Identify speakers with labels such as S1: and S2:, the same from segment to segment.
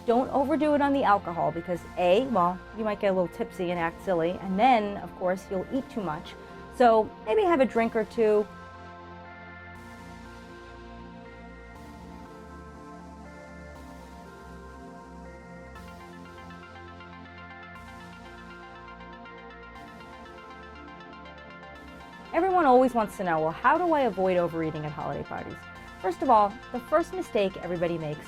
S1: don't overdo it on the alcohol because well, you might get a little tipsy and act silly, and then, of course, you'll eat too much. So maybe have a drink or two. Everyone always wants to know, well, how do I avoid overeating at holiday parties? First of all, the first mistake everybody makes,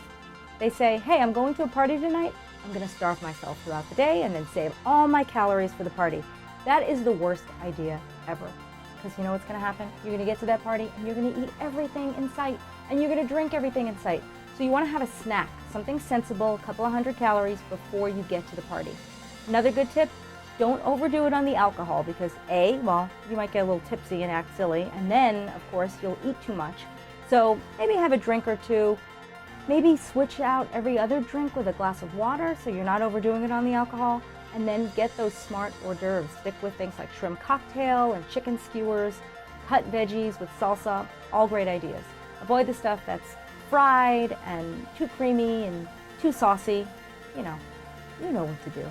S1: they say, hey, I'm going to a party tonight. I'm going to starve myself throughout the day and then save all my calories for the party. That is the worst idea ever. Because you know what's going to happen? You're going to get to that party and you're going to eat everything in sight and you're going to drink everything in sight. So you want to have a snack, something sensible, a couple of 100 calories before you get to the party. Another good tip, don't overdo it on the alcohol because well, you might get a little tipsy and act silly, and then, of course, you'll eat too much. So maybe have a drink or two. Maybe switch out every other drink with a glass of water so you're not overdoing it on the alcohol, and then get those smart hors d'oeuvres. Stick with things like shrimp cocktail and chicken skewers, cut veggies with salsa, all great ideas. Avoid the stuff that's fried and too creamy and too saucy. You know what to do.